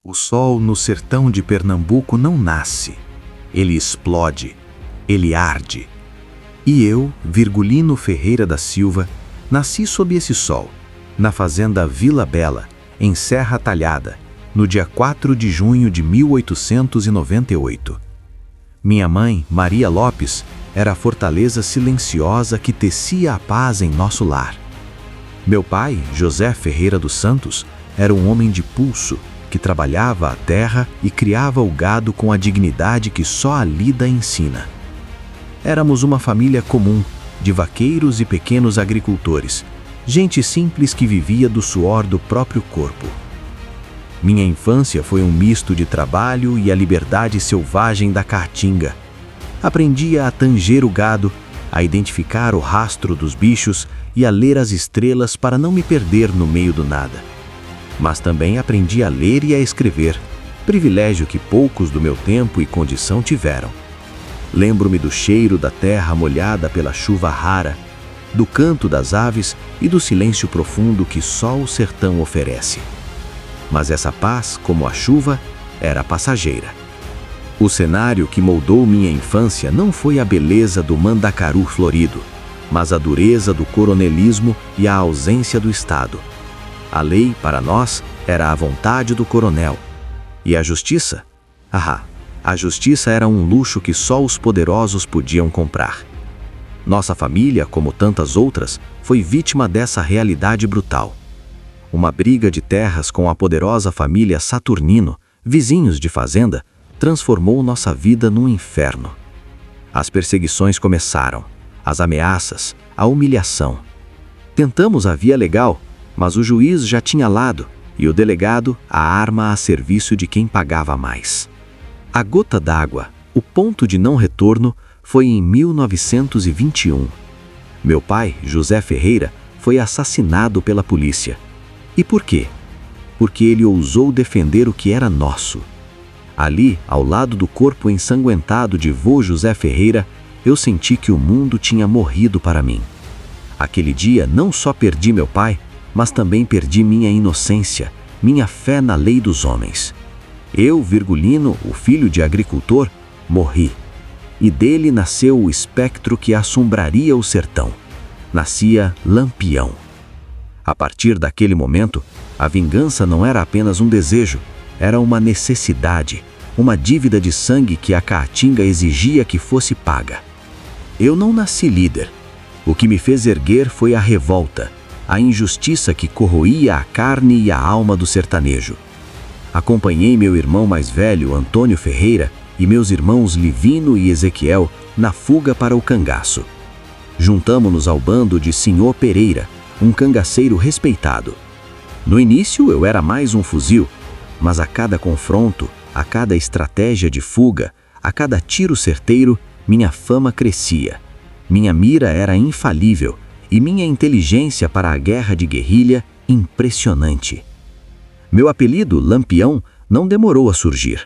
O sol no sertão de Pernambuco não nasce. Ele explode, ele arde. E eu, Virgulino Ferreira da Silva, nasci sob esse sol, na fazenda Vila Bela, em Serra Talhada, no dia 4 de junho de 1898. Minha mãe, Maria Lopes, era a fortaleza silenciosa que tecia a paz em nosso lar. Meu pai, José Ferreira dos Santos, era um homem de pulso, que trabalhava a terra e criava o gado com a dignidade que só a lida ensina. Éramos uma família comum, de vaqueiros e pequenos agricultores, gente simples que vivia do suor do próprio corpo. Minha infância foi um misto de trabalho e a liberdade selvagem da caatinga. Aprendia a tanger o gado, a identificar o rastro dos bichos e a ler as estrelas para não me perder no meio do nada. Mas também aprendi a ler e a escrever, privilégio que poucos do meu tempo e condição tiveram. Lembro-me do cheiro da terra molhada pela chuva rara, do canto das aves e do silêncio profundo que só o sertão oferece. Mas essa paz, como a chuva, era passageira. O cenário que moldou minha infância não foi a beleza do Mandacaru florido, mas a dureza do coronelismo e a ausência do Estado. A lei, para nós, era a vontade do coronel. E a justiça? A justiça era um luxo que só os poderosos podiam comprar. Nossa família, como tantas outras, foi vítima dessa realidade brutal. Uma briga de terras com a poderosa família Saturnino, vizinhos de fazenda, transformou nossa vida num inferno. As perseguições começaram, as ameaças, a humilhação. Tentamos a via legal, mas o juiz já tinha lado e o delegado a arma a serviço de quem pagava mais. A gota d'água, o ponto de não retorno, foi em 1921. Meu pai, José Ferreira, foi assassinado pela polícia. E por quê? Porque ele ousou defender o que era nosso. Ali, ao lado do corpo ensanguentado de vô José Ferreira, eu senti que o mundo tinha morrido para mim. Aquele dia não só perdi meu pai, mas também perdi minha inocência, minha fé na lei dos homens. Eu, Virgulino, o filho de agricultor, morri. E dele nasceu o espectro que assombraria o sertão. Nascia Lampião. A partir daquele momento, a vingança não era apenas um desejo, era uma necessidade, uma dívida de sangue que a caatinga exigia que fosse paga. Eu não nasci líder. O que me fez erguer foi a revolta, a injustiça que corroía a carne e a alma do sertanejo. Acompanhei meu irmão mais velho, Antônio Ferreira, e meus irmãos Livino e Ezequiel na fuga para o cangaço. Juntamo-nos ao bando de Senhor Pereira, um cangaceiro respeitado. No início eu era mais um fuzil, mas a cada confronto, a cada estratégia de fuga, a cada tiro certeiro, minha fama crescia. Minha mira era infalível e minha inteligência para a guerra de guerrilha impressionante. Meu apelido, Lampião, não demorou a surgir.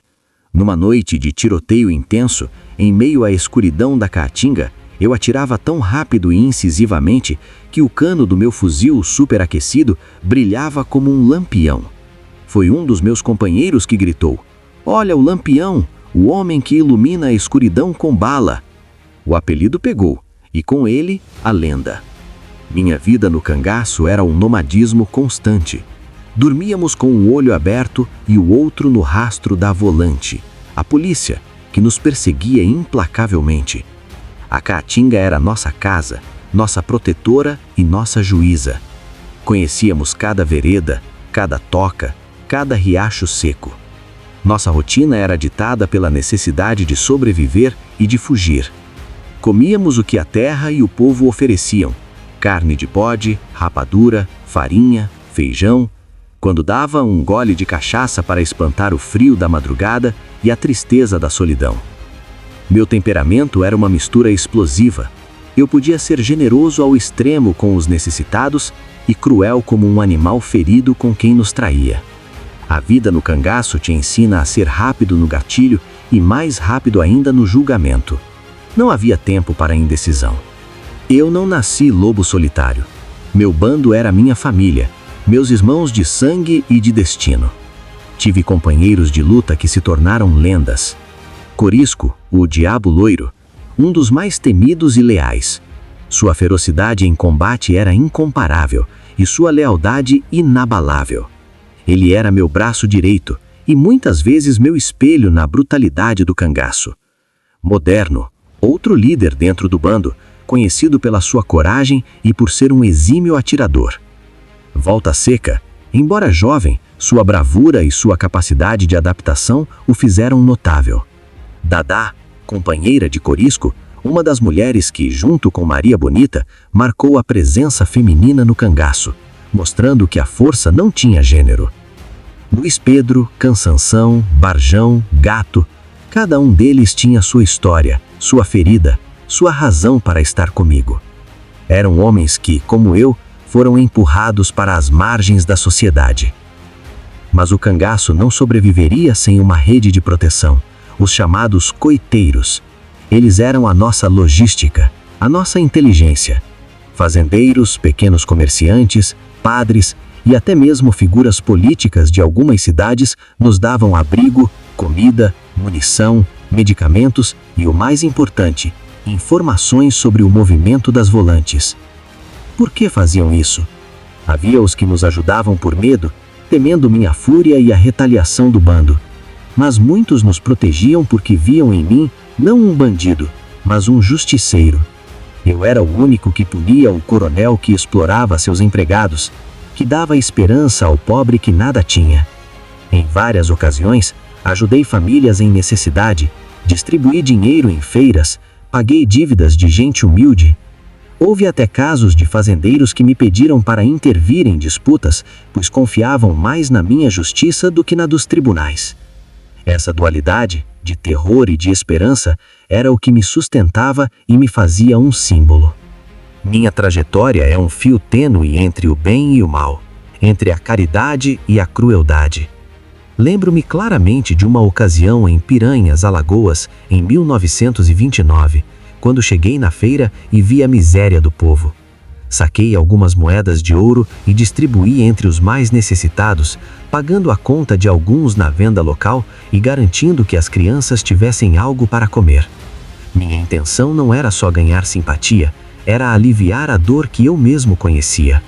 Numa noite de tiroteio intenso, em meio à escuridão da caatinga, eu atirava tão rápido e incisivamente que o cano do meu fuzil superaquecido brilhava como um lampião. Foi um dos meus companheiros que gritou: "Olha o Lampião, o homem que ilumina a escuridão com bala." O apelido pegou, e com ele, a lenda. Minha vida no cangaço era um nomadismo constante. Dormíamos com um olho aberto e o outro no rastro da volante, a polícia, que nos perseguia implacavelmente. A caatinga era nossa casa, nossa protetora e nossa juíza. Conhecíamos cada vereda, cada toca, cada riacho seco. Nossa rotina era ditada pela necessidade de sobreviver e de fugir. Comíamos o que a terra e o povo ofereciam: carne de bode, rapadura, farinha, feijão. Quando dava um gole de cachaça para espantar o frio da madrugada e a tristeza da solidão. Meu temperamento era uma mistura explosiva. Eu podia ser generoso ao extremo com os necessitados e cruel como um animal ferido com quem nos traía. A vida no cangaço te ensina a ser rápido no gatilho e mais rápido ainda no julgamento. Não havia tempo para indecisão. Eu não nasci lobo solitário. Meu bando era minha família, meus irmãos de sangue e de destino. Tive companheiros de luta que se tornaram lendas. Corisco, o Diabo Loiro, um dos mais temidos e leais. Sua ferocidade em combate era incomparável e sua lealdade inabalável. Ele era meu braço direito e muitas vezes meu espelho na brutalidade do cangaço. Moderno, outro líder dentro do bando, conhecido pela sua coragem e por ser um exímio atirador. Volta Seca, embora jovem, sua bravura e sua capacidade de adaptação o fizeram notável. Dadá, companheira de Corisco, uma das mulheres que, junto com Maria Bonita, marcou a presença feminina no cangaço, mostrando que a força não tinha gênero. Luiz Pedro, Cansanção, Barjão, Gato, cada um deles tinha sua história, sua ferida, sua razão para estar comigo. Eram homens que, como eu, foram empurrados para as margens da sociedade. Mas o cangaço não sobreviveria sem uma rede de proteção, os chamados coiteiros. Eles eram a nossa logística, a nossa inteligência. Fazendeiros, pequenos comerciantes, padres e até mesmo figuras políticas de algumas cidades nos davam abrigo, comida, munição, medicamentos e, o mais importante, informações sobre o movimento das volantes. Por que faziam isso? Havia os que nos ajudavam por medo, temendo minha fúria e a retaliação do bando. Mas muitos nos protegiam porque viam em mim não um bandido, mas um justiceiro. Eu era o único que punia o coronel que explorava seus empregados, que dava esperança ao pobre que nada tinha. Em várias ocasiões, ajudei famílias em necessidade, distribuí dinheiro em feiras, paguei dívidas de gente humilde. Houve até casos de fazendeiros que me pediram para intervir em disputas, pois confiavam mais na minha justiça do que na dos tribunais. Essa dualidade, de terror e de esperança, era o que me sustentava e me fazia um símbolo. Minha trajetória é um fio tênue entre o bem e o mal, entre a caridade e a crueldade. Lembro-me claramente de uma ocasião em Piranhas, Alagoas, em 1929, quando cheguei na feira e vi a miséria do povo. Saquei algumas moedas de ouro e distribuí entre os mais necessitados, pagando a conta de alguns na venda local e garantindo que as crianças tivessem algo para comer. Minha intenção não era só ganhar simpatia, era aliviar a dor que eu mesmo conhecia.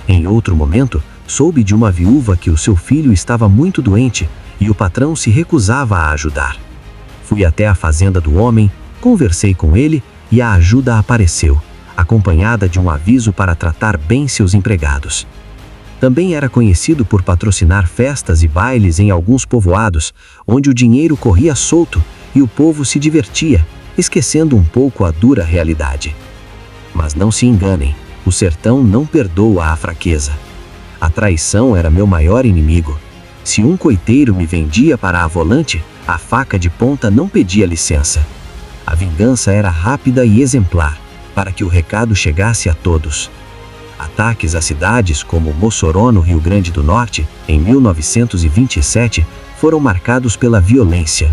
Em outro momento, soube de uma viúva que o seu filho estava muito doente e o patrão se recusava a ajudar. Fui até a fazenda do homem, conversei com ele e a ajuda apareceu, acompanhada de um aviso para tratar bem seus empregados. Também era conhecido por patrocinar festas e bailes em alguns povoados, onde o dinheiro corria solto e o povo se divertia, esquecendo um pouco a dura realidade. Mas não se enganem, o sertão não perdoa a fraqueza. A traição era meu maior inimigo. Se um coiteiro me vendia para a volante, a faca de ponta não pedia licença. A vingança era rápida e exemplar, para que o recado chegasse a todos. Ataques a cidades como Mossoró, no Rio Grande do Norte, em 1927, foram marcados pela violência.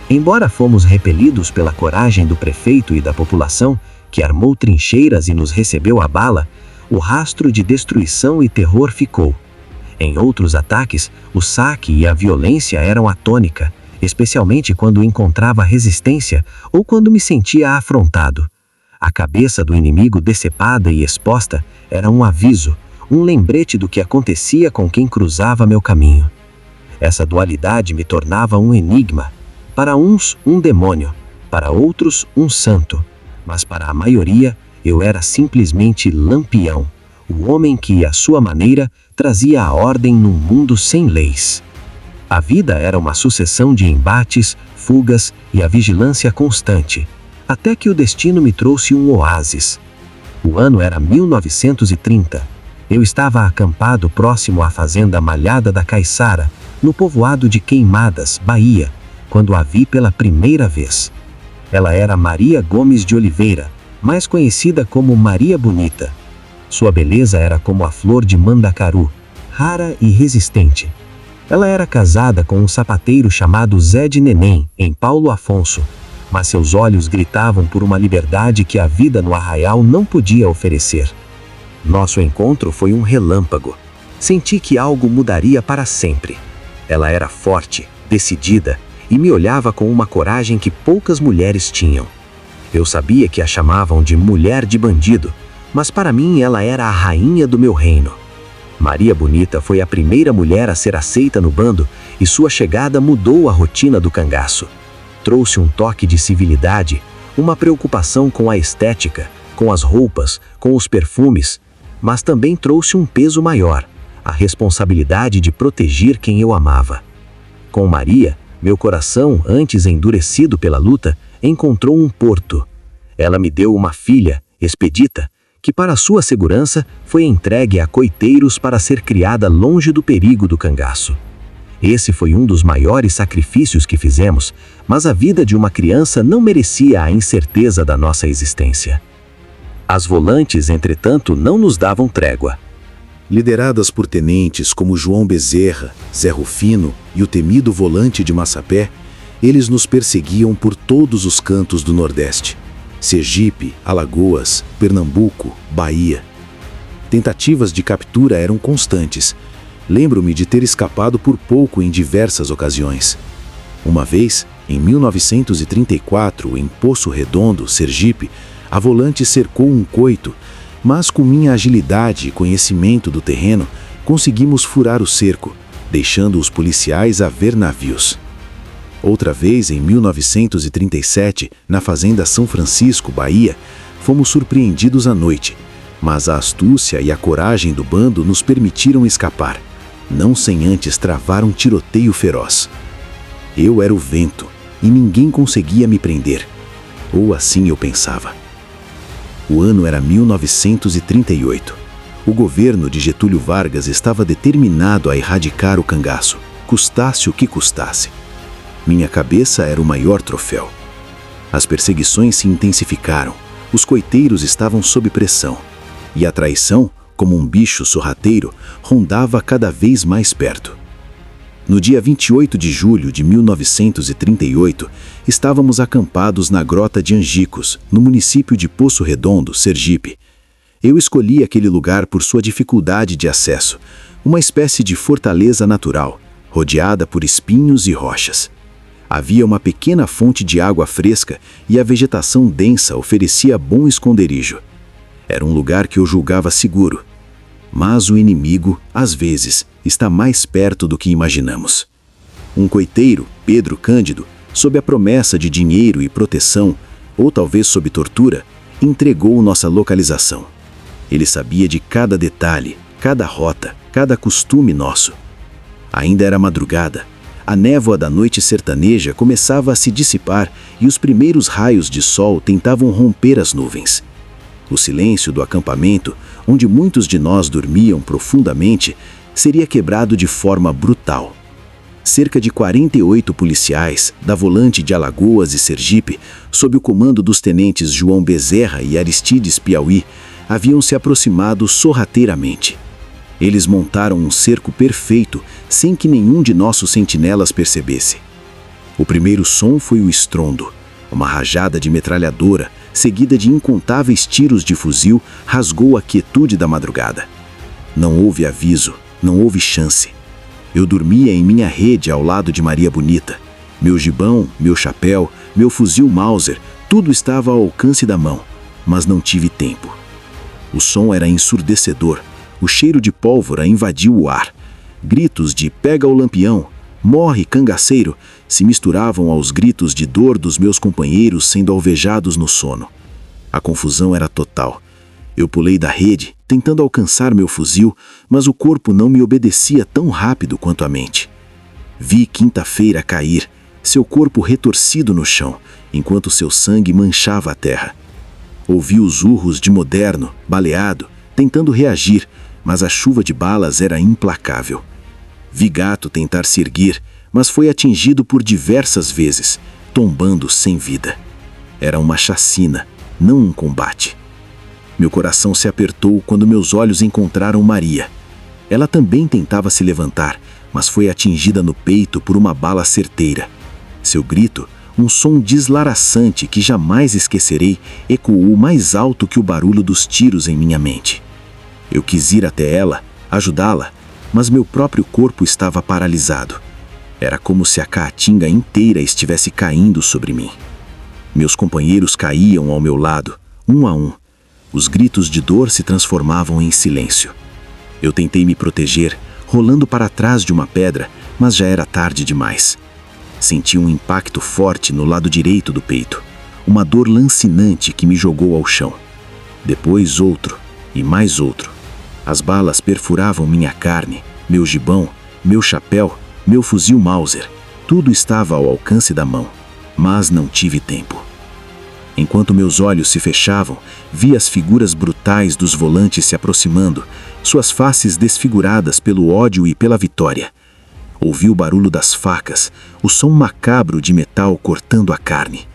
Embora fomos repelidos pela coragem do prefeito e da população, que armou trincheiras e nos recebeu a bala, o rastro de destruição e terror ficou. Em outros ataques, o saque e a violência eram a tônica, especialmente quando encontrava resistência ou quando me sentia afrontado. A cabeça do inimigo decepada e exposta era um aviso, um lembrete do que acontecia com quem cruzava meu caminho. Essa dualidade me tornava um enigma. Para uns, um demônio, para outros, um santo, mas para a maioria, eu era simplesmente Lampião, o homem que, à sua maneira, trazia a ordem num mundo sem leis. A vida era uma sucessão de embates, fugas e a vigilância constante, até que o destino me trouxe um oásis. O ano era 1930. Eu estava acampado próximo à fazenda Malhada da Caiçara, no povoado de Queimadas, Bahia, quando a vi pela primeira vez. Ela era Maria Gomes de Oliveira, mais conhecida como Maria Bonita. Sua beleza era como a flor de mandacaru, rara e resistente. Ela era casada com um sapateiro chamado Zé de Neném, em Paulo Afonso, mas seus olhos gritavam por uma liberdade que a vida no arraial não podia oferecer. Nosso encontro foi um relâmpago. Senti que algo mudaria para sempre. Ela era forte, decidida e me olhava com uma coragem que poucas mulheres tinham. Eu sabia que a chamavam de mulher de bandido, mas para mim ela era a rainha do meu reino. Maria Bonita foi a primeira mulher a ser aceita no bando e sua chegada mudou a rotina do cangaço. Trouxe um toque de civilidade, uma preocupação com a estética, com as roupas, com os perfumes, mas também trouxe um peso maior, a responsabilidade de proteger quem eu amava. Com Maria, meu coração, antes endurecido pela luta, encontrou um porto. Ela me deu uma filha, Expedita, que para sua segurança foi entregue a coiteiros para ser criada longe do perigo do cangaço. Esse foi um dos maiores sacrifícios que fizemos, mas a vida de uma criança não merecia a incerteza da nossa existência. As volantes, entretanto, não nos davam trégua. Lideradas por tenentes como João Bezerra, Zé Rufino e o temido volante de Massapé, eles nos perseguiam por todos os cantos do Nordeste. Sergipe, Alagoas, Pernambuco, Bahia. Tentativas de captura eram constantes. Lembro-me de ter escapado por pouco em diversas ocasiões. Uma vez, em 1934, em Poço Redondo, Sergipe, a volante cercou um coito, mas com minha agilidade e conhecimento do terreno, conseguimos furar o cerco, deixando os policiais a ver navios. Outra vez, em 1937, na fazenda São Francisco, Bahia, fomos surpreendidos à noite, mas a astúcia e a coragem do bando nos permitiram escapar, não sem antes travar um tiroteio feroz. Eu era o vento e ninguém conseguia me prender, ou assim eu pensava. O ano era 1938. O governo de Getúlio Vargas estava determinado a erradicar o cangaço, custasse o que custasse. Minha cabeça era o maior troféu. As perseguições se intensificaram, os coiteiros estavam sob pressão, e a traição, como um bicho sorrateiro, rondava cada vez mais perto. No dia 28 de julho de 1938, estávamos acampados na Grota de Angicos, no município de Poço Redondo, Sergipe. Eu escolhi aquele lugar por sua dificuldade de acesso, uma espécie de fortaleza natural, rodeada por espinhos e rochas. Havia uma pequena fonte de água fresca e a vegetação densa oferecia bom esconderijo. Era um lugar que eu julgava seguro. Mas o inimigo, às vezes, está mais perto do que imaginamos. Um coiteiro, Pedro Cândido, sob a promessa de dinheiro e proteção, ou talvez sob tortura, entregou nossa localização. Ele sabia de cada detalhe, cada rota, cada costume nosso. Ainda era madrugada. A névoa da noite sertaneja começava a se dissipar e os primeiros raios de sol tentavam romper as nuvens. O silêncio do acampamento, onde muitos de nós dormiam profundamente, seria quebrado de forma brutal. Cerca de 48 policiais, da volante de Alagoas e Sergipe, sob o comando dos tenentes João Bezerra e Aristides Piauí, haviam se aproximado sorrateiramente. Eles montaram um cerco perfeito, sem que nenhum de nossos sentinelas percebesse. O primeiro som foi o estrondo. Uma rajada de metralhadora, seguida de incontáveis tiros de fuzil, rasgou a quietude da madrugada. Não houve aviso, não houve chance. Eu dormia em minha rede ao lado de Maria Bonita. Meu gibão, meu chapéu, meu fuzil Mauser, tudo estava ao alcance da mão, mas não tive tempo. O som era ensurdecedor. O cheiro de pólvora invadiu o ar. Gritos de "pega o lampião", "morre, cangaceiro", se misturavam aos gritos de dor dos meus companheiros sendo alvejados no sono. A confusão era total. Eu pulei da rede, tentando alcançar meu fuzil, mas o corpo não me obedecia tão rápido quanto a mente. Vi Quinta-feira cair, seu corpo retorcido no chão, enquanto seu sangue manchava a terra. Ouvi os urros de Moderno, baleado, tentando reagir, mas a chuva de balas era implacável. Vi Gato tentar se erguer, mas foi atingido por diversas vezes, tombando sem vida. Era uma chacina, não um combate. Meu coração se apertou quando meus olhos encontraram Maria. Ela também tentava se levantar, mas foi atingida no peito por uma bala certeira. Seu grito, um som deslaraçante que jamais esquecerei, ecoou mais alto que o barulho dos tiros em minha mente. Eu quis ir até ela, ajudá-la, mas meu próprio corpo estava paralisado. Era como se a caatinga inteira estivesse caindo sobre mim. Meus companheiros caíam ao meu lado, um a um. Os gritos de dor se transformavam em silêncio. Eu tentei me proteger, rolando para trás de uma pedra, mas já era tarde demais. Senti um impacto forte no lado direito do peito, uma dor lancinante que me jogou ao chão. Depois outro, e mais outro. As balas perfuravam minha carne, meu gibão, meu chapéu, meu fuzil Mauser. Tudo estava ao alcance da mão, mas não tive tempo. Enquanto meus olhos se fechavam, vi as figuras brutais dos volantes se aproximando, suas faces desfiguradas pelo ódio e pela vitória. Ouvi o barulho das facas, o som macabro de metal cortando a carne.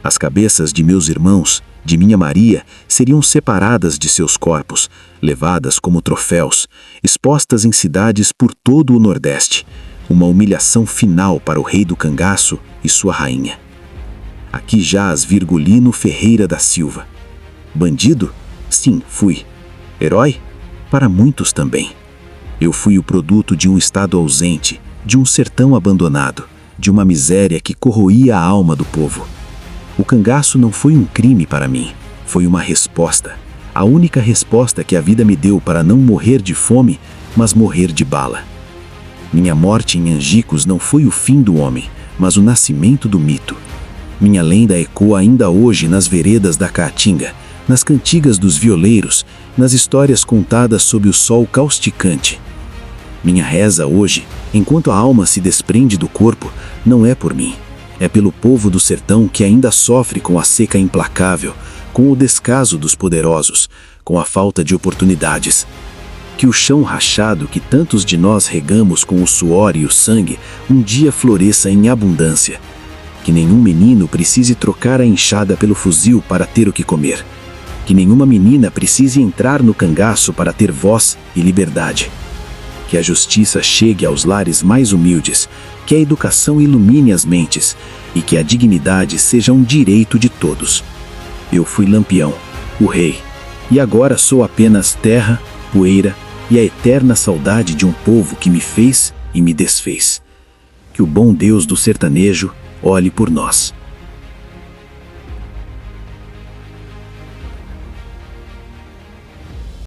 As cabeças de meus irmãos, de minha Maria, seriam separadas de seus corpos, levadas como troféus, expostas em cidades por todo o Nordeste. Uma humilhação final para o rei do cangaço e sua rainha. Aqui jaz Virgulino Ferreira da Silva. Bandido? Sim, fui. Herói? Para muitos também. Eu fui o produto de um estado ausente, de um sertão abandonado, de uma miséria que corroía a alma do povo. O cangaço não foi um crime para mim, foi uma resposta. A única resposta que a vida me deu para não morrer de fome, mas morrer de bala. Minha morte em Angicos não foi o fim do homem, mas o nascimento do mito. Minha lenda ecoa ainda hoje nas veredas da Caatinga, nas cantigas dos violeiros, nas histórias contadas sob o sol causticante. Minha reza hoje, enquanto a alma se desprende do corpo, não é por mim. É pelo povo do sertão que ainda sofre com a seca implacável, com o descaso dos poderosos, com a falta de oportunidades. Que o chão rachado que tantos de nós regamos com o suor e o sangue, um dia floresça em abundância. Que nenhum menino precise trocar a enxada pelo fuzil para ter o que comer. Que nenhuma menina precise entrar no cangaço para ter voz e liberdade. Que a justiça chegue aos lares mais humildes, que a educação ilumine as mentes e que a dignidade seja um direito de todos. Eu fui Lampião, o rei, e agora sou apenas terra, poeira e a eterna saudade de um povo que me fez e me desfez. Que o bom Deus do sertanejo olhe por nós.